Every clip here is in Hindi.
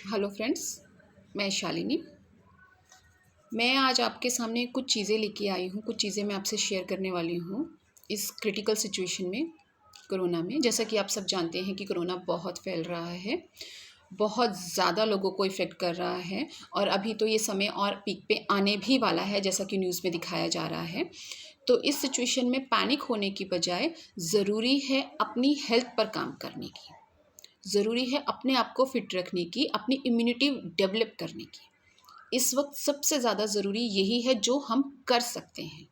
हेलो फ्रेंड्स, मैं शालिनी। मैं आज आपके सामने कुछ चीज़ें लेके आई हूँ। कुछ चीज़ें मैं आपसे शेयर करने वाली हूँ इस क्रिटिकल सिचुएशन में, कोरोना में। जैसा कि आप सब जानते हैं कि कोरोना बहुत फैल रहा है, बहुत ज़्यादा लोगों को इफ़ेक्ट कर रहा है और अभी तो ये समय और पीक पे आने भी वाला है, जैसा कि न्यूज़ में दिखाया जा रहा है। तो इस सिचुएशन में पैनिक होने की बजाय ज़रूरी है अपनी हेल्थ पर काम करने की, ज़रूरी है अपने आप को फिट रखने की, अपनी इम्यूनिटी डेवलप करने की। इस वक्त सबसे ज़्यादा ज़रूरी यही है जो हम कर सकते हैं।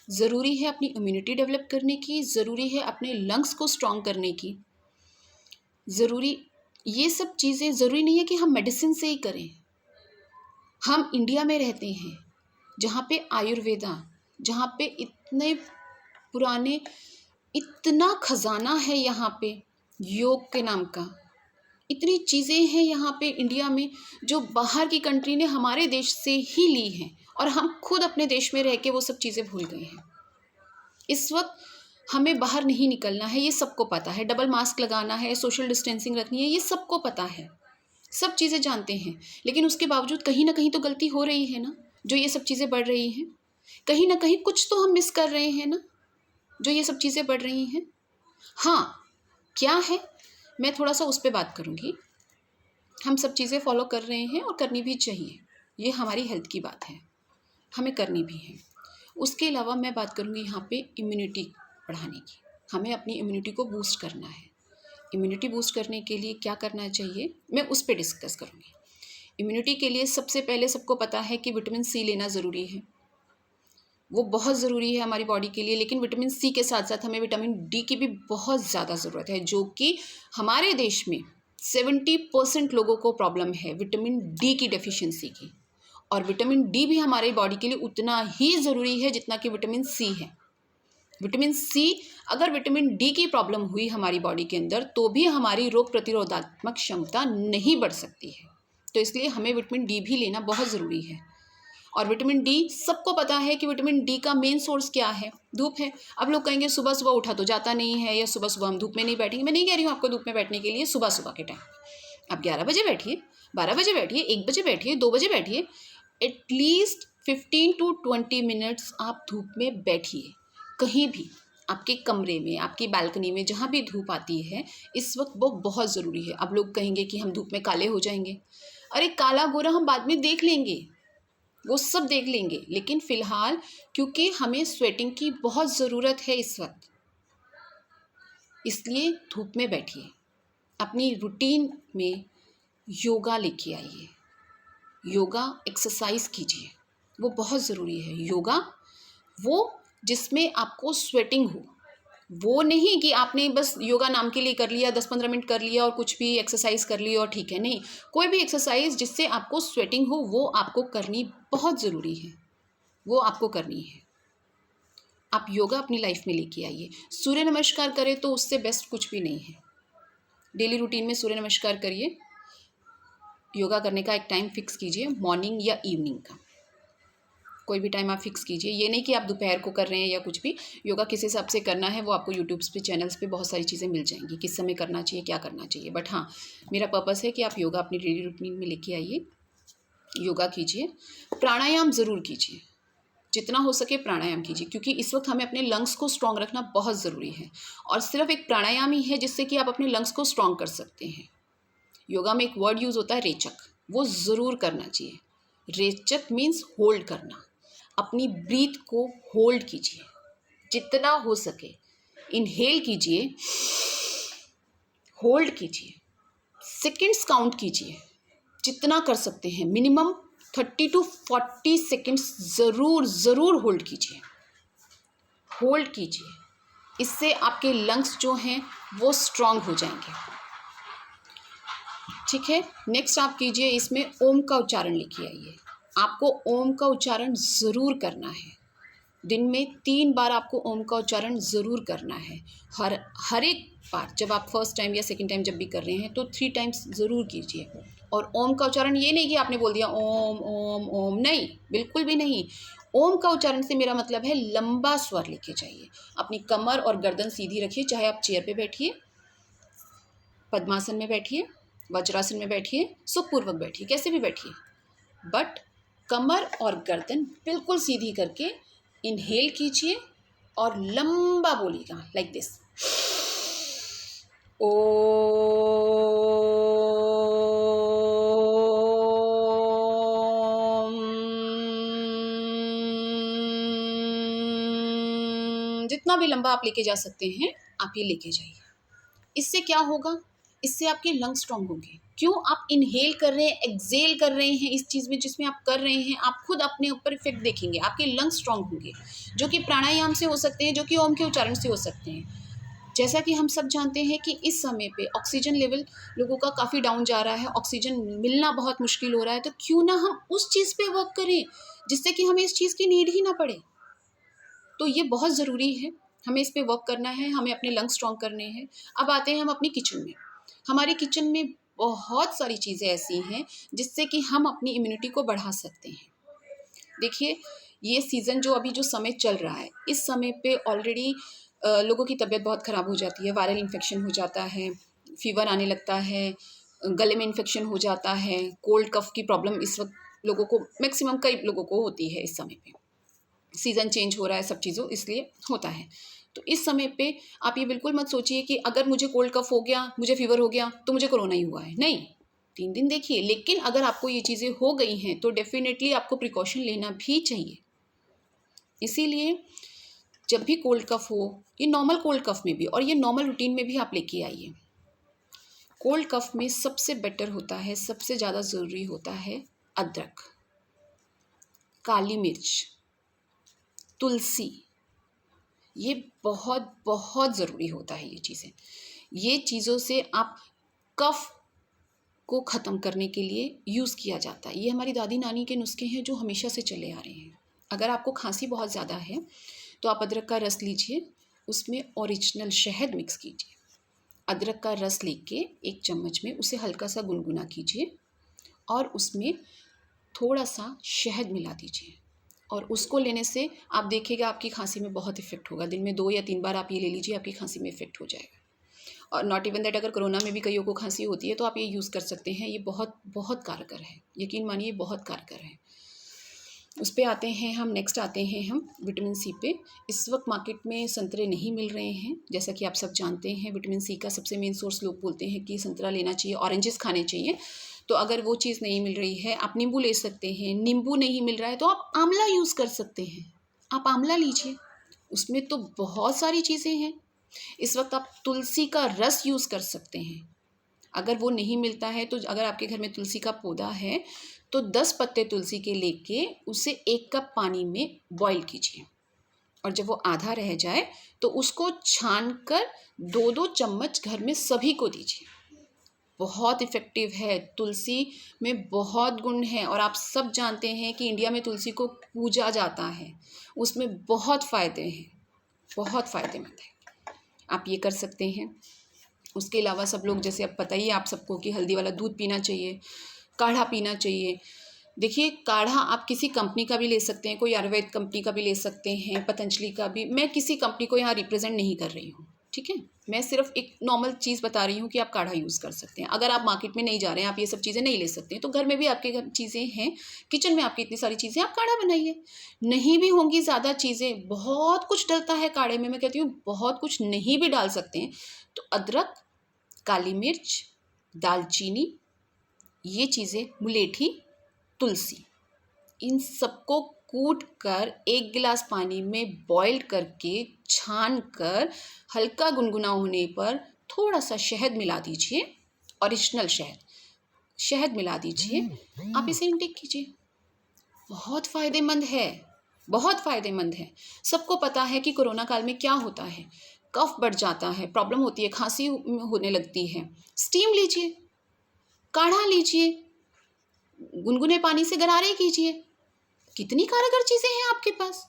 ज़रूरी है अपनी इम्यूनिटी डेवलप करने की, ज़रूरी है अपने लंग्स को स्ट्रॉन्ग करने की, ज़रूरी ये सब चीज़ें ज़रूरी नहीं है कि हम मेडिसिन से ही करें। हम इंडिया में रहते हैं जहाँ पे आयुर्वेदा, जहाँ पे इतने पुराने, इतना खजाना है यहाँ पे योग के नाम का, इतनी चीज़ें हैं यहाँ पे इंडिया में जो बाहर की कंट्री ने हमारे देश से ही ली हैं और हम खुद अपने देश में रह के वो सब चीज़ें भूल गए हैं। इस वक्त हमें बाहर नहीं निकलना है, ये सबको पता है। डबल मास्क लगाना है, सोशल डिस्टेंसिंग रखनी है, ये सबको पता है, सब चीज़ें जानते हैं। लेकिन उसके बावजूद कहीं ना कहीं तो गलती हो रही है ना, जो ये सब चीज़ें बढ़ रही हैं। कहीं ना कहीं कुछ तो हम मिस कर रहे हैं ना, जो ये सब चीज़ें बढ़ रही हैं। हाँ, क्या है, मैं थोड़ा सा उस पर बात करूँगी। हम सब चीज़ें फॉलो कर रहे हैं और करनी भी चाहिए, ये हमारी हेल्थ की बात है, हमें करनी भी है। उसके अलावा मैं बात करूँगी यहाँ पे इम्यूनिटी बढ़ाने की। हमें अपनी इम्यूनिटी को बूस्ट करना है। इम्यूनिटी बूस्ट करने के लिए क्या करना चाहिए, मैं उस पर डिस्कस करूँगी। इम्यूनिटी के लिए सबसे पहले सबको पता है कि विटामिन सी लेना ज़रूरी है, वो बहुत ज़रूरी है हमारी बॉडी के लिए। लेकिन विटामिन सी के साथ साथ हमें विटामिन डी की भी बहुत ज़्यादा ज़रूरत है, जो कि हमारे देश में 70% लोगों को प्रॉब्लम है विटामिन डी की डेफिशिएंसी की। और विटामिन डी भी हमारी बॉडी के लिए उतना ही ज़रूरी है जितना कि विटामिन सी है। विटामिन सी, अगर विटामिन डी की प्रॉब्लम हुई हमारी बॉडी के अंदर तो भी हमारी रोग प्रतिरोधात्मक क्षमता नहीं बढ़ सकती है। तो इसलिए हमें विटामिन डी भी लेना बहुत ज़रूरी है। और विटामिन डी, सबको पता है कि विटामिन डी का मेन सोर्स क्या है, धूप है। अब लोग कहेंगे सुबह सुबह उठा तो जाता नहीं है, या सुबह सुबह हम धूप में नहीं बैठेंगे। मैं नहीं कह रही हूँ आपको धूप में बैठने के लिए सुबह सुबह के टाइम। आप 11 बजे बैठिए, 12 बजे बैठिए, 1 बजे बैठिए, 2 बजे बैठिए, एटलीस्ट 15 to 20 मिनट्स आप धूप में बैठिए। कहीं भी, आपके कमरे में, आपकी बालकनी में, जहाँ भी धूप आती है इस वक्त वो बहुत ज़रूरी है। अब लोग कहेंगे कि हम धूप में काले हो जाएंगे। अरे काला गोरा हम बाद में देख लेंगे, वो सब देख लेंगे, लेकिन फ़िलहाल क्योंकि हमें स्वेटिंग की बहुत ज़रूरत है इस वक्त, इसलिए धूप में बैठिए। अपनी रूटीन में योगा लेके आइए, योगा एक्सरसाइज कीजिए, वो बहुत ज़रूरी है। योगा वो जिसमें आपको स्वेटिंग हो, वो नहीं कि आपने बस योगा नाम के लिए कर लिया, 10-15 मिनट कर लिया और कुछ भी एक्सरसाइज कर ली और ठीक है। नहीं, कोई भी एक्सरसाइज जिससे आपको स्वेटिंग हो वो आपको करनी बहुत ज़रूरी है, वो आपको करनी है। आप योगा अपनी लाइफ में लेके आइए। सूर्य नमस्कार करें तो उससे बेस्ट कुछ भी नहीं है। डेली रूटीन में सूर्य नमस्कार करिए। योगा करने का एक टाइम फिक्स कीजिए, मॉर्निंग या इवनिंग का, कोई भी टाइम आप फिक्स कीजिए। ये नहीं कि आप दोपहर को कर रहे हैं या कुछ भी। योगा किस हिसाब से करना है वो आपको यूट्यूब्स पे, चैनल्स पे बहुत सारी चीज़ें मिल जाएंगी, किस समय करना चाहिए, क्या करना चाहिए। बट हाँ, मेरा पर्पस है कि आप योगा अपनी डेली रूटीन में लेके आइए, योगा कीजिए। प्राणायाम ज़रूर कीजिए, जितना हो सके प्राणायाम कीजिए, क्योंकि इस वक्त हमें अपने लंग्स को स्ट्रॉन्ग रखना बहुत ज़रूरी है। और सिर्फ एक प्राणायाम ही है जिससे कि आप अपने लंग्स को स्ट्रॉन्ग कर सकते हैं। योगा में एक वर्ड यूज़ होता है रेचक, वो ज़रूर करना चाहिए। रेचक मीन्स होल्ड करना। अपनी ब्रीथ को होल्ड कीजिए, जितना हो सके इनहेल कीजिए, होल्ड कीजिए, सेकंड्स काउंट कीजिए, जितना कर सकते हैं। मिनिमम 30 to 40 सेकंड्स ज़रूर होल्ड कीजिए, होल्ड कीजिए। इससे आपके लंग्स जो हैं वो स्ट्रांग हो जाएंगे। ठीक है, नेक्स्ट आप कीजिए, इसमें ओम का उच्चारण लेके आइए। आपको ओम का उच्चारण ज़रूर करना है। दिन में 3 बार आपको ओम का उच्चारण ज़रूर करना है। हर एक बार जब आप फर्स्ट टाइम या सेकंड टाइम जब भी कर रहे हैं तो 3 टाइम्स ज़रूर कीजिए। और ओम का उच्चारण ये नहीं कि आपने बोल दिया ओम ओम ओम, नहीं, बिल्कुल भी नहीं। ओम का उच्चारण से मेरा मतलब है लंबा स्वर लेके जाइए। अपनी कमर और गर्दन सीधी रखिए, चाहे आप चेयर पे बैठिए, पद्मासन में बैठिए वज्रासन में बैठिए, सुखपूर्वक बैठिए, कैसे भी बैठिए, बट कमर और गर्दन बिल्कुल सीधी करके इनहेल कीजिए और लंबा बोलिएगा लाइक दिस, ओ। जितना भी लंबा आप लेके जा सकते हैं आप ये लेके जाइए। इससे क्या होगा, इससे आपके लंग्स स्ट्रांग होंगे। क्यों? आप इनहेल कर रहे हैं, एक्सेल कर रहे हैं इस चीज़ में जिसमें आप कर रहे हैं, आप खुद अपने ऊपर इफेक्ट देखेंगे, आपके लंग्स स्ट्रांग होंगे, जो कि प्राणायाम से हो सकते हैं, जो कि ओम के उच्चारण से हो सकते हैं। जैसा कि हम सब जानते हैं कि इस समय पे ऑक्सीजन लेवल लोगों का काफ़ी डाउन जा रहा है, ऑक्सीजन मिलना बहुत मुश्किल हो रहा है, तो क्यों ना हम उस चीज़ पे वर्क करें जिससे कि हमें इस चीज़ की नीड ही ना पड़े। तो ये बहुत ज़रूरी है, हमें इस पे वर्क करना है, हमें अपने लंग्स स्ट्रांग करने हैं। अब आते हैं हम अपनी किचन में। हमारे किचन में बहुत सारी चीज़ें ऐसी हैं जिससे कि हम अपनी इम्यूनिटी को बढ़ा सकते हैं। देखिए, ये सीज़न जो अभी जो समय चल रहा है, इस समय पे ऑलरेडी लोगों की तबीयत बहुत ख़राब हो जाती है, वायरल इन्फेक्शन हो जाता है, फीवर आने लगता है, गले में इन्फेक्शन हो जाता है, कोल्ड कफ की प्रॉब्लम इस वक्त लोगों को, मैक्सिमम कई लोगों को होती है। इस समय पे सीज़न चेंज हो रहा है, सब चीज़ों इसलिए होता है। तो इस समय पे आप ये बिल्कुल मत सोचिए कि अगर मुझे कोल्ड कफ हो गया, मुझे फीवर हो गया तो मुझे कोरोना ही हुआ है, नहीं। 3 दिन देखिए, लेकिन अगर आपको ये चीज़ें हो गई हैं तो डेफिनेटली आपको प्रिकॉशन लेना भी चाहिए। इसीलिए जब भी कोल्ड कफ हो, ये नॉर्मल कोल्ड कफ में भी और ये नॉर्मल रूटीन में भी आप लेके आइए। कोल्ड कफ में सबसे बेटर होता है, सबसे ज़्यादा ज़रूरी होता है अदरक, काली मिर्च, तुलसी। ये बहुत बहुत ज़रूरी होता है ये चीज़ें। ये चीज़ों से आप कफ को ख़त्म करने के लिए यूज़ किया जाता है। ये हमारी दादी नानी के नुस्खे हैं जो हमेशा से चले आ रहे हैं। अगर आपको खांसी बहुत ज़्यादा है तो आप अदरक का रस लीजिए, उसमें ओरिजिनल शहद मिक्स कीजिए। अदरक का रस लेके 1 चम्मच में उसे हल्का सा गुनगुना कीजिए और उसमें थोड़ा सा शहद मिला दीजिए और उसको लेने से आप देखिएगा आपकी खांसी में बहुत इफेक्ट होगा। दिन में 2 या 3 बार आप ये ले लीजिए, आपकी खांसी में इफेक्ट हो जाएगा। और नॉट इवन दैट, अगर कोरोना में भी कईयों को खांसी होती है तो आप ये यूज़ कर सकते हैं। ये बहुत बहुत कारगर है, यकीन मानिए बहुत कारगर है। उस पे आते हैं हम, नेक्स्ट आते हैं हम विटामिन सी पे। इस वक्त मार्केट में संतरे नहीं मिल रहे हैं, जैसा कि आप सब जानते हैं। विटामिन सी का सबसे मेन सोर्स लोग बोलते हैं कि संतरा लेना चाहिए, ऑरेंजेस खाने चाहिए। तो अगर वो चीज़ नहीं मिल रही है, आप नींबू ले सकते हैं। नींबू नहीं मिल रहा है तो आप आंवला यूज़ कर सकते हैं, आप आंवला लीजिए, उसमें तो बहुत सारी चीज़ें हैं। इस वक्त आप तुलसी का रस यूज़ कर सकते हैं। अगर वो नहीं मिलता है तो अगर आपके घर में तुलसी का पौधा है तो 10 पत्ते तुलसी के लेके उसे 1 कप पानी में बॉईल कीजिए और जब वो आधा रह जाए तो उसको छान कर 2-2 चम्मच घर में सभी को दीजिए। बहुत इफ़ेक्टिव है, तुलसी में बहुत गुण हैं और आप सब जानते हैं कि इंडिया में तुलसी को पूजा जाता है, उसमें बहुत फ़ायदे हैं, बहुत फ़ायदेमंद है। आप ये कर सकते हैं। उसके अलावा सब लोग, जैसे अब पता ही है आप सबको कि हल्दी वाला दूध पीना चाहिए, काढ़ा पीना चाहिए। देखिए, काढ़ा आप किसी कंपनी का भी ले सकते हैं, कोई आयुर्वेद कंपनी का भी ले सकते हैं, पतंजलि का भी। मैं किसी कंपनी को यहाँ रिप्रेजेंट नहीं कर रही हूँ, ठीक है। मैं सिर्फ एक नॉर्मल चीज़ बता रही हूँ कि आप काढ़ा यूज़ कर सकते हैं। अगर आप मार्केट में नहीं जा रहे हैं, आप ये सब चीज़ें नहीं ले सकते हैं, तो घर में भी आपके घर चीज़ें हैं, किचन में आपकी इतनी सारी चीज़ें, आप काढ़ा बनाइए। नहीं भी होंगी ज़्यादा चीज़ें, बहुत कुछ डलता है काढ़े में, मैं कहती हूँ बहुत कुछ नहीं भी डाल सकते हैं। तो अदरक, काली मिर्च, दालचीनी, ये चीज़ें, मुलेठी, तुलसी, इन सबको कूट कर 1 गिलास पानी में बॉईल करके छान कर हल्का गुनगुना होने पर थोड़ा सा शहद मिला दीजिए, ओरिजिनल शहद मिला दीजिए, आप इसे इंटेक कीजिए। बहुत फ़ायदेमंद है, बहुत फ़ायदेमंद है। सबको पता है कि कोरोना काल में क्या होता है, कफ बढ़ जाता है, प्रॉब्लम होती है, खांसी होने लगती है। स्टीम लीजिए, काढ़ा लीजिए, गुनगुने पानी से गरारे कीजिए। कितनी कारगर चीज़ें हैं आपके पास।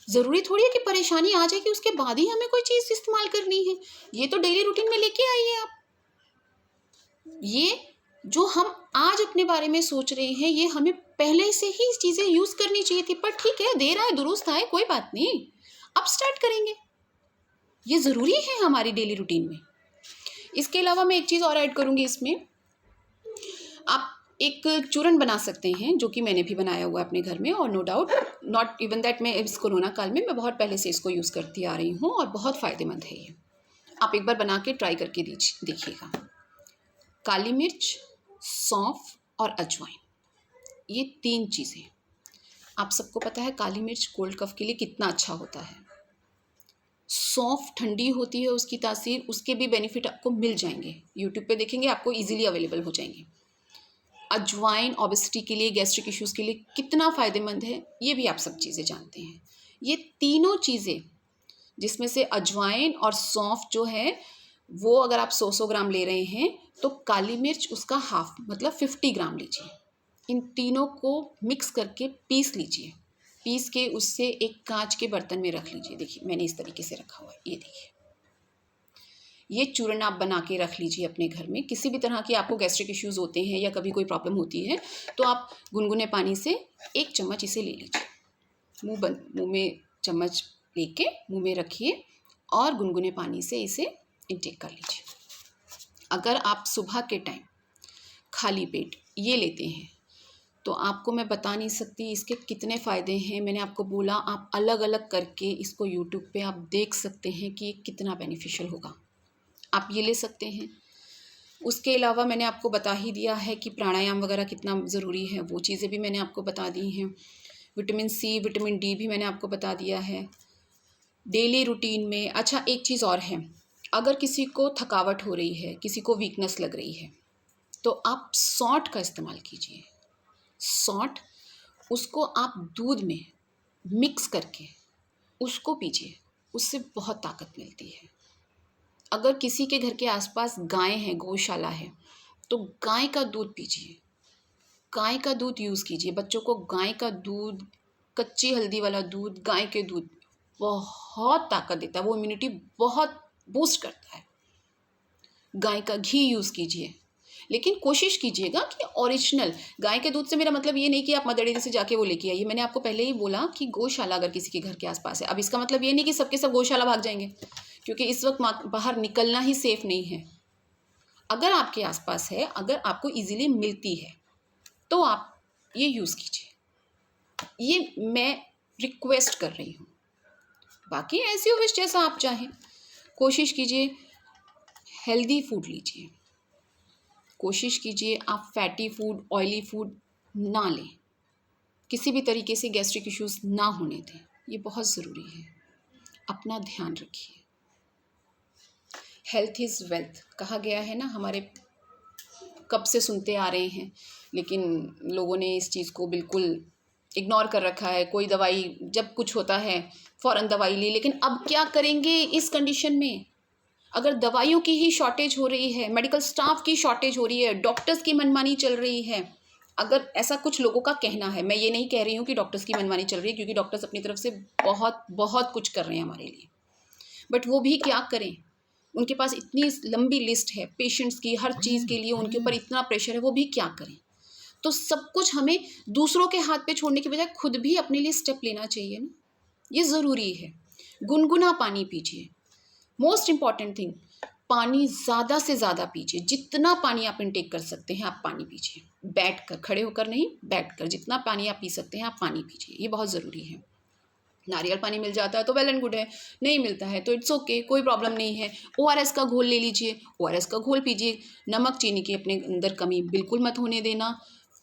ज़रूरी थोड़ी है कि परेशानी आ जाएगी उसके बाद ही हमें कोई चीज़ इस्तेमाल करनी है। ये तो डेली रूटीन में लेके आइए आप। ये जो हम आज अपने बारे में सोच रहे हैं, ये हमें पहले से ही चीज़ें यूज़ करनी चाहिए थी, पर ठीक है, देर आए दुरुस्त आए, कोई बात नहीं, अब स्टार्ट करेंगे। ये ज़रूरी है हमारी डेली रूटीन में। इसके अलावा मैं एक चीज़ और ऐड करूँगी इसमें, आप एक चूरन बना सकते हैं, जो कि मैंने भी बनाया हुआ है अपने घर में, और no doubt not even that मैं इस कोरोना काल में मैं बहुत पहले से इसको यूज़ करती आ रही हूँ और बहुत फ़ायदेमंद है ये। आप एक बार बना के ट्राई करके देखिएगा। काली मिर्च, सौंफ और अजवाइन, ये 3 चीज़ें। आप सबको पता है काली मिर्च कोल्ड कफ के लिए कितना अच्छा होता है। सौंफ ठंडी होती है, उसकी तासीर, उसके भी बेनिफिट आपको मिल जाएंगे, यूट्यूब पे देखेंगे आपको इजीली अवेलेबल हो जाएंगे। अजवाइन ओबेसिटी के लिए, गैस्ट्रिक इश्यूज़ के लिए कितना फ़ायदेमंद है, ये भी आप सब चीज़ें जानते हैं। ये तीनों चीज़ें, जिसमें से अजवाइन और सौंफ जो है वो अगर आप 100 ग्राम ले रहे हैं तो काली मिर्च उसका हाफ मतलब 50 ग्राम लीजिए। इन तीनों को मिक्स करके पीस लीजिए। पीस के उससे एक कांच के बर्तन में रख लीजिए। देखिए मैंने इस तरीके से रखा हुआ है, ये देखिए। ये चूर्ण आप बना के रख लीजिए अपने घर में। किसी भी तरह के आपको गैस्ट्रिक इश्यूज़ होते हैं या कभी कोई प्रॉब्लम होती है तो आप गुनगुने पानी से 1 चम्मच इसे ले लीजिए। मुँह में चम्मच लेके मुँह में रखिए और गुनगुने पानी से इसे इंटेक कर लीजिए। अगर आप सुबह के टाइम खाली पेट ये लेते हैं तो आपको मैं बता नहीं सकती इसके कितने फ़ायदे हैं। मैंने आपको बोला आप अलग अलग करके इसको यूट्यूब पे आप देख सकते हैं कि ये कितना बेनिफिशियल होगा। आप ये ले सकते हैं। उसके अलावा मैंने आपको बता ही दिया है कि प्राणायाम वगैरह कितना ज़रूरी है, वो चीज़ें भी मैंने आपको बता दी हैं। विटामिन सी, विटामिन डी भी मैंने आपको बता दिया है डेली रूटीन में। अच्छा एक चीज़ और है, अगर किसी को थकावट हो रही है, किसी को वीकनेस लग रही है, तो आप सौंठ का इस्तेमाल कीजिए। सौंठ, उसको आप दूध में मिक्स करके उसको पीजिए, उससे बहुत ताकत मिलती है। अगर किसी के घर के आसपास गाय है, गौशाला है, तो गाय का दूध पीजिए, गाय का दूध यूज़ कीजिए। बच्चों को गाय का दूध, कच्ची हल्दी वाला दूध, गाय के दूध बहुत ताकत देता है, वो इम्यूनिटी बहुत बूस्ट करता है। गाय का घी यूज़ कीजिए, लेकिन कोशिश कीजिएगा कि ओरिजिनल गाय के दूध से मेरा मतलब ये नहीं कि आप मदर डेयरी से जाके वो लेके आइए। मैंने आपको पहले ही बोला कि गौशाला अगर किसी के घर के आसपास है, अब इसका मतलब ये नहीं कि सबके सब गौशाला भाग जाएंगे, क्योंकि इस वक्त बाहर निकलना ही सेफ नहीं है। अगर आपके आसपास है, अगर आपको इजीली मिलती है, तो आप ये यूज़ कीजिए। ये मैं रिक्वेस्ट कर रही हूँ। बाकी एज यू विश, जैसा आप चाहें। कोशिश कीजिए हेल्दी फूड लीजिए। कोशिश कीजिए आप फैटी फूड, ऑयली फूड ना लें। किसी भी तरीके से गैस्ट्रिक इश्यूज़ ना होने दें, ये बहुत ज़रूरी है। अपना ध्यान रखिए। हेल्थ इज़ वेल्थ कहा गया है ना, हमारे कब से सुनते आ रहे हैं, लेकिन लोगों ने इस चीज़ को बिल्कुल इग्नोर कर रखा है। कोई दवाई, जब कुछ होता है फ़ौरन दवाई ली, लेकिन अब क्या करेंगे इस कंडीशन में? अगर दवाइयों की ही शॉर्टेज हो रही है, मेडिकल स्टाफ की शॉर्टेज हो रही है, डॉक्टर्स की मनमानी चल रही है, अगर ऐसा कुछ लोगों का कहना है, मैं ये नहीं कह रही हूँ कि डॉक्टर्स की मनमानी चल रही है, क्योंकि डॉक्टर्स अपनी तरफ से बहुत बहुत कुछ कर रहे हैं हमारे लिए, बट वो भी क्या करें? उनके पास इतनी लंबी लिस्ट है पेशेंट्स की, हर चीज़ के लिए उनके ऊपर इतना प्रेशर है, वो भी क्या करें? तो सब कुछ हमें दूसरों के हाथ पे छोड़ने की बजाय खुद भी अपने लिए स्टेप लेना चाहिए ना, ये ज़रूरी है। गुनगुना पानी पीजिए। मोस्ट इम्पॉर्टेंट थिंग, पानी ज़्यादा से ज़्यादा पीजिए। जितना पानी आप इंटेक कर सकते हैं आप पानी पीजिए। बैठ कर, खड़े होकर नहीं, बैठ कर जितना पानी आप पी सकते हैं आप पानी पीजिए, ये बहुत ज़रूरी है। नारियल पानी मिल जाता है तो वेल एंड गुड है, नहीं मिलता है तो इट्स ओके, कोई प्रॉब्लम नहीं है। ओआरएस का घोल ले लीजिए, ओआरएस का घोल पीजिए। नमक चीनी की अपने अंदर कमी बिल्कुल मत होने देना।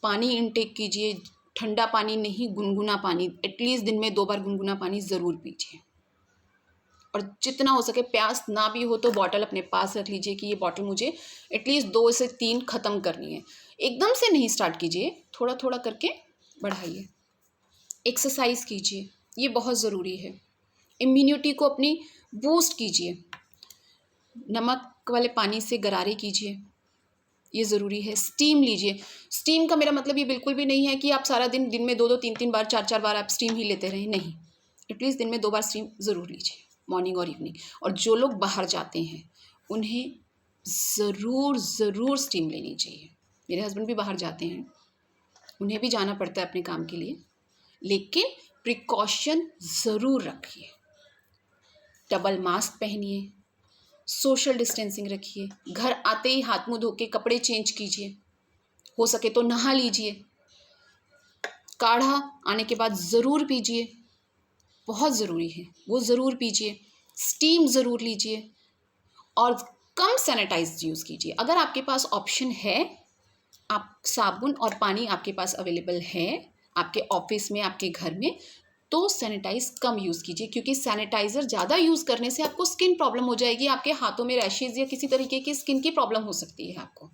पानी इंटेक कीजिए, ठंडा पानी नहीं, गुनगुना पानी। एटलीस्ट दिन में 2 बार गुनगुना पानी ज़रूर पीजिए। और जितना हो सके, प्यास ना भी हो तो बॉटल अपने पास रख लीजिए कि ये बॉटल मुझे एटलीस्ट 2 से 3 ख़त्म करनी है। एकदम से नहीं स्टार्ट कीजिए, थोड़ा थोड़ा करके बढ़ाइए। एक्सरसाइज कीजिए, ये बहुत ज़रूरी है। इम्यूनिटी को अपनी बूस्ट कीजिए। नमक वाले पानी से गरारे कीजिए, ये ज़रूरी है। स्टीम लीजिए। स्टीम का मेरा मतलब ये बिल्कुल भी नहीं है कि आप सारा दिन में 2-2, 3-3 बार, 4-4 बार आप स्टीम ही लेते रहें, नहीं। एटलीस्ट दिन में 2 बार स्टीम ज़रूर लीजिए, मॉर्निंग और इवनिंग। और जो लोग बाहर जाते हैं उन्हें ज़रूर स्टीम लेनी चाहिए। मेरे हस्बैंड भी बाहर जाते हैं, उन्हें भी जाना पड़ता है अपने काम के लिए, लेकिन प्रिकॉशन ज़रूर रखिए। डबल मास्क पहनिए, सोशल डिस्टेंसिंग रखिए, घर आते ही हाथ मुंह धो के कपड़े चेंज कीजिए। हो सके तो नहा लीजिए, काढ़ा आने के बाद ज़रूर पीजिए, बहुत ज़रूरी है, वो ज़रूर पीजिए। स्टीम ज़रूर लीजिए और कम सैनिटाइज यूज़ कीजिए। अगर आपके पास ऑप्शन है, आप साबुन और पानी आपके पास अवेलेबल है आपके ऑफिस में, आपके घर में, तो सैनिटाइज कम यूज़ कीजिए, क्योंकि सैनिटाइज़र ज़्यादा यूज़ करने से आपको स्किन प्रॉब्लम हो जाएगी, आपके हाथों में रैशेज़ या किसी तरीके की स्किन की प्रॉब्लम हो सकती है आपको।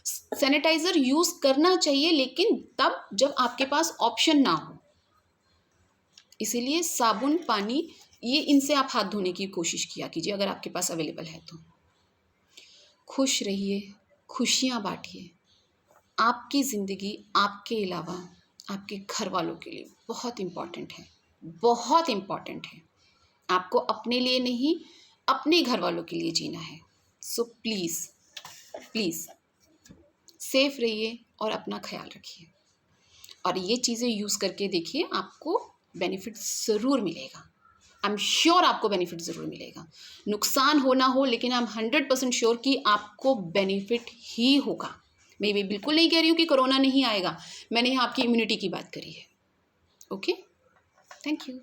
सैनिटाइज़र यूज़ करना चाहिए, लेकिन तब जब आपके पास ऑप्शन ना हो। इसीलिए साबुन, पानी, ये इनसे आप हाथ धोने की कोशिश किया कीजिए अगर आपके पास अवेलेबल है तो। खुश रहिए, खुशियाँ बांटिए। आपकी ज़िंदगी आपके अलावा आपके घर वालों के लिए बहुत इम्पॉर्टेंट है, बहुत इम्पॉर्टेंट है। आपको अपने लिए नहीं, अपने घर वालों के लिए जीना है। सो प्लीज़ प्लीज़ सेफ रहिए और अपना ख्याल रखिए, और ये चीज़ें यूज़ करके देखिए, आपको बेनिफिट ज़रूर मिलेगा। आई एम श्योर आपको बेनिफिट ज़रूर मिलेगा। नुकसान हो ना हो, लेकिन आई एम 100% श्योर कि आपको बेनिफिट ही होगा। मैं ये बिल्कुल नहीं कह रही हूँ कि कोरोना नहीं आएगा, मैंने यहाँ आपकी इम्यूनिटी की बात करी है। Okay, thank you.